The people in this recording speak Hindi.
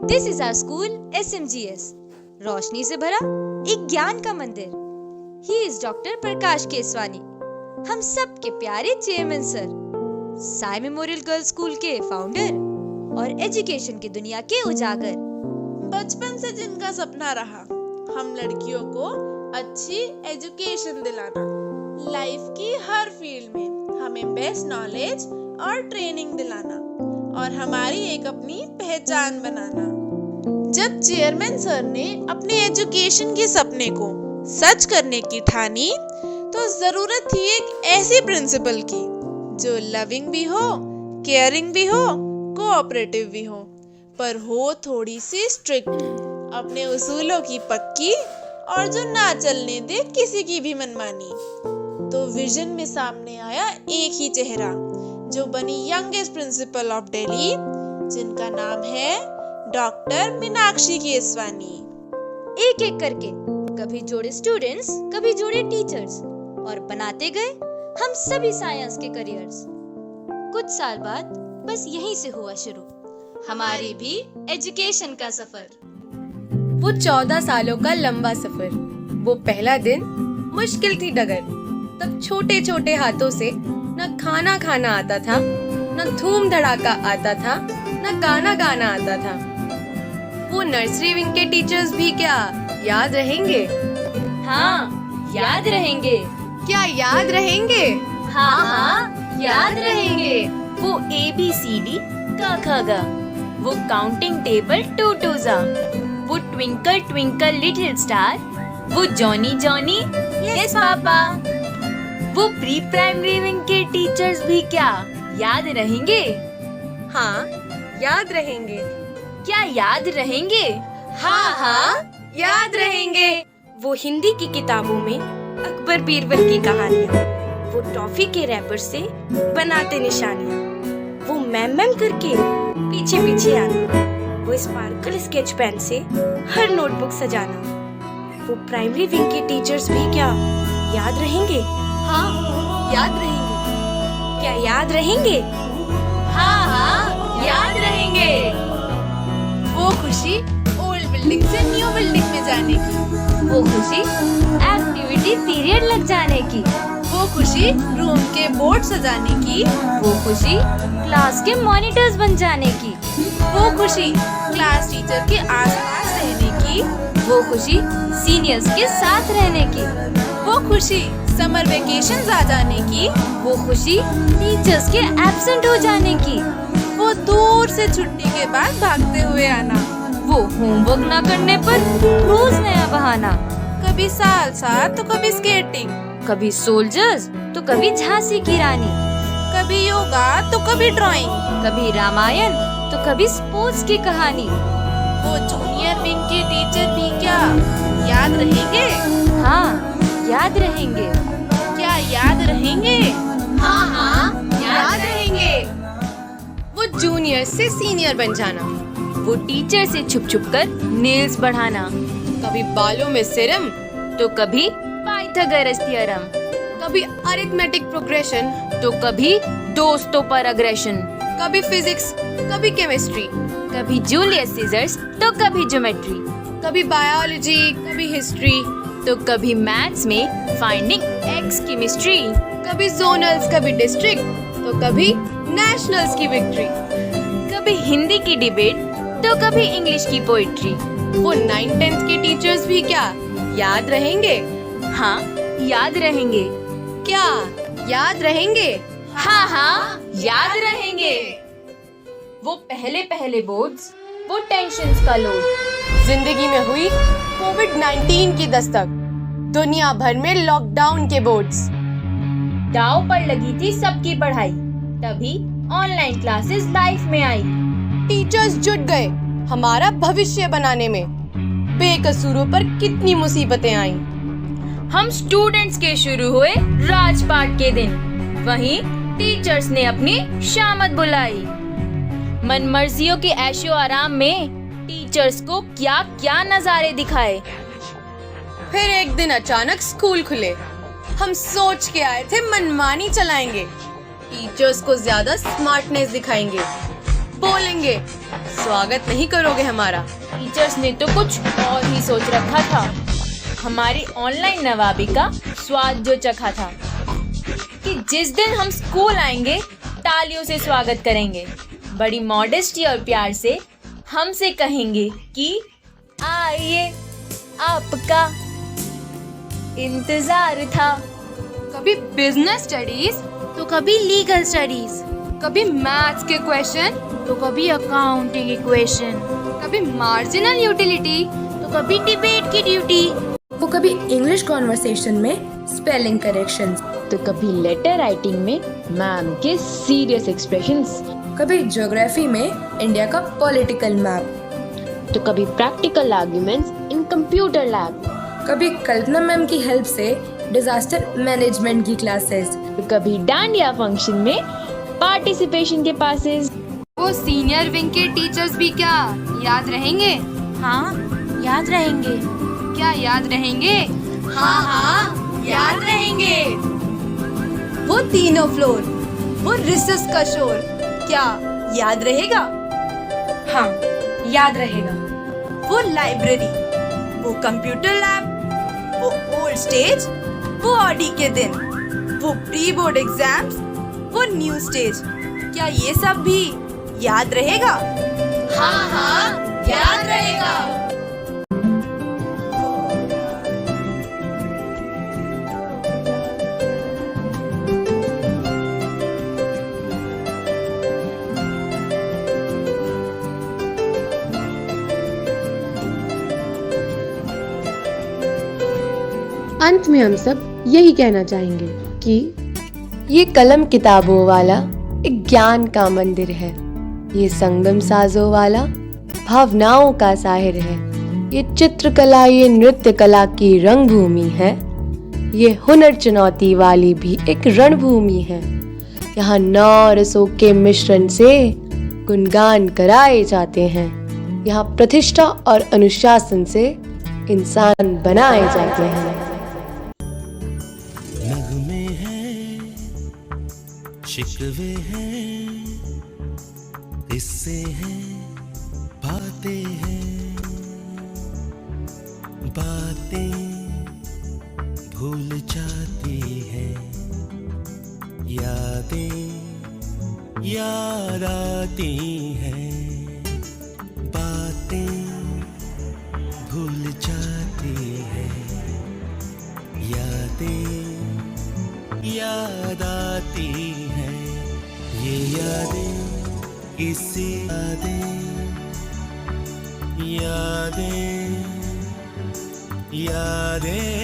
This is our school SMGS, रोशनी से भरा एक ज्ञान का मंदिर। He is doctor Prakash Keswani, हम सब के प्यारे chairman sir, Sai memorial girls school के फाउंडर और एजुकेशन की दुनिया के उजागर। बचपन से जिनका सपना रहा हम लड़कियों को अच्छी एजुकेशन दिलाना, लाइफ की हर फील्ड में हमें बेस्ट नॉलेज और ट्रेनिंग दिलाना और हमारी एक अपनी पहचान बनाना। जब चेयरमैन सर ने अपने एजुकेशन के सपने को सच करने की ठानी तो जरूरत थी एक ऐसी प्रिंसिपल की जो लविंग भी हो, केयरिंग भी हो, कोऑपरेटिव भी हो, पर हो थोड़ी सी स्ट्रिक्ट, अपने उसूलों की पक्की और जो ना चलने दे किसी की भी मनमानी। तो विजन में सामने आया एक ही चेहरा जो बनी यंगेस्ट प्रिंसिपल ऑफ दिल्ली, जिनका नाम है डॉक्टर मीनाक्षी केसवानी। एक एक करके कभी जोड़े स्टूडेंट्स, कभी जोड़े टीचर्स और बनाते गए हम सभी साइंस के करियर्स। कुछ साल बाद बस यहीं से हुआ शुरू हमारी भी एजुकेशन का सफर। वो 14 सालों का लंबा सफर, वो पहला दिन मुश्किल थी डगर। तब छोटे छोटे हाथों से न खाना खाना आता था, न धूम धड़ाका आता था, न गाना गाना आता था। वो नर्सरी विंग के टीचर्स भी क्या याद रहेंगे? हाँ, याद रहेंगे। क्या याद रहेंगे? हाँ, याद रहेंगे। वो ABCD का खा गा, वो काउंटिंग टेबल 2 2 जा, वो ट्विंकल ट्विंकल लिटिल स्टार, वो जॉनी जॉनी यस पापा। वो प्री प्राइमरी विंग के टीचर्स भी क्या याद रहेंगे? हाँ, याद रहेंगे। क्या याद रहेंगे? हाँ, याद रहेंगे। वो हिंदी की किताबों में अकबर बीरबल की कहानियाँ, वो टॉफी के रैपर से बनाते निशानियाँ, वो मैम करके पीछे पीछे आना, वो स्पार्कल स्केच पेन से हर नोटबुक सजाना। वो प्राइमरी विंग के टीचर्स भी क्या याद रहेंगे? हाँ, याद रहेंगे। क्या याद रहेंगे? हाँ, याद रहेंगे। वो खुशी ओल्ड बिल्डिंग से न्यू बिल्डिंग में जाने की, वो खुशी एक्टिविटी पीरियड लग जाने की, वो खुशी रूम के बोर्ड सजाने की, वो खुशी क्लास के मॉनिटर्स बन जाने की, वो खुशी क्लास टीचर के आसपास रहने की, वो खुशी सीनियर्स के साथ रहने की, वो खुशी समर वेकेशंस आ जाने की, वो खुशी टीचर्स के एब्सेंट हो जाने की, वो दूर से छुट्टी के बाद भागते हुए आना, वो होमवर्क ना करने पर रोज नया बहाना, कभी साल साथ तो कभी स्केटिंग, कभी सोल्जर्स तो कभी झांसी की रानी, कभी योगा तो कभी ड्राइंग, कभी रामायण तो कभी स्पोर्ट्स की कहानी। वो जूनियर विंग के टीचर भी क्या याद रहेंगे? हाँ, याद रहेंगे। क्या याद रहेंगे? हाँ, याद रहेंगे। वो जूनियर से सीनियर बन जाना, वो टीचर से छुप छुप कर नेल्स बढ़ाना, कभी बालों में सिरम, तो कभी पाइथागोरस थ्योरम, कभी अरिथमेटिक प्रोग्रेशन, तो कभी दोस्तों पर अग्रेशन, कभी फिजिक्स, कभी केमिस्ट्री, कभी जूलियस सीजर्स तो कभी ज्योमेट्री, कभी बायोलॉजी, कभी हिस्ट्री, तो कभी मैथ्स में फाइंडिंग एक्स केमिस्ट्री, कभी जोनल्स, कभी डिस्ट्रिक्ट, तो कभी नेशनल्स की विक्ट्री। कभी हिंदी की डिबेट तो कभी इंग्लिश की पोइट्री। वो 9th-10th के टीचर्स भी क्या याद रहेंगे? हाँ, याद रहेंगे। क्या याद रहेंगे? हाँ, याद रहेंगे। वो पहले पहले बोर्ड्स, वो टेंशन्स का लोड, जिंदगी में हुई कोविड-19 की दस्तक, दुनिया भर में लॉकडाउन के बोर्ड्स, दाव पर लगी थी सबकी पढ़ाई, तभी ऑनलाइन क्लासेस लाइफ में आई। टीचर्स जुट गए हमारा भविष्य बनाने में, बेकसूरों पर कितनी मुसीबतें आईं। हम स्टूडेंट्स के शुरू हुए राजपाट के दिन, वहीं टीचर्स ने अपनी शामत बुलाई। मनमर्जियों के ऐशो आराम में टीचर्स को क्या क्या नजारे दिखाए। फिर एक दिन अचानक स्कूल खुले, हम सोच के आए थे मनमानी चलाएंगे, टीचर्स को ज्यादा स्मार्टनेस दिखाएंगे, बोलेंगे स्वागत नहीं करोगे हमारा? टीचर्स ने तो कुछ और ही सोच रखा था। हमारी ऑनलाइन नवाबी का स्वाद जो चखा था कि जिस दिन हम स्कूल आएंगे तालियों से स्वागत करेंगे, बड़ी मॉडेस्टी और प्यार से हमसे कहेंगे कि आइए आपका इंतजार था। कभी बिजनेस स्टडीज तो कभी लीगल स्टडीज, कभी मैथ्स के क्वेश्चन तो कभी अकाउंटिंग इक्वेशन, कभी मार्जिनल यूटिलिटी तो कभी डिबेट की ड्यूटी, वो कभी इंग्लिश कॉन्वर्सेशन में स्पेलिंग करेक्शंस, तो कभी लेटर राइटिंग में मैम के सीरियस एक्सप्रेशंस, कभी ज्योग्राफी में इंडिया का पॉलिटिकल मैप, तो कभी practical arguments in computer lab, कभी कल्पना मैम की हेल्प से डिजास्टर मैनेजमेंट की क्लासेस, तो कभी डांडिया फंक्शन में पार्टिसिपेशन के पासेस। वो सीनियर विंग के टीचर्स भी क्या याद रहेंगे? हाँ, याद रहेंगे। क्या याद रहेंगे? हाँ, याद रहेंगे। वो तीनों फ्लोर, वो रिसेस का शोर, क्या याद रहेगा? हाँ, याद रहेगा। वो लाइब्रेरी, वो कंप्यूटर लैब, वो ओल्ड स्टेज, वो ऑडी के दिन, वो प्री बोर्ड एग्जाम्स, वो न्यू स्टेज, क्या ये सब भी याद रहेगा? हाँ, याद रहेगा। अंत में हम सब यही कहना चाहेंगे कि ये कलम किताबों वाला एक ज्ञान का मंदिर है, ये संगम साजों वाला भावनाओं का साहिर है, ये चित्रकला ये नृत्य कला की रंगभूमि है, ये हुनर चुनौती वाली भी एक रणभूमि है। यहाँ 9 रसों के मिश्रण से गुणगान कराए जाते हैं, यहाँ प्रतिष्ठा और अनुशासन से इंसान बनाए जाते हैं। नगमे हैं, शिकवे हैं, किस्से हैं, बातें हैं, बातें भूल जाती हैं, यादें याद आती हैं, बातें भूल जाती हैं, यादें याद आती हैं। ये यादें किसी यादें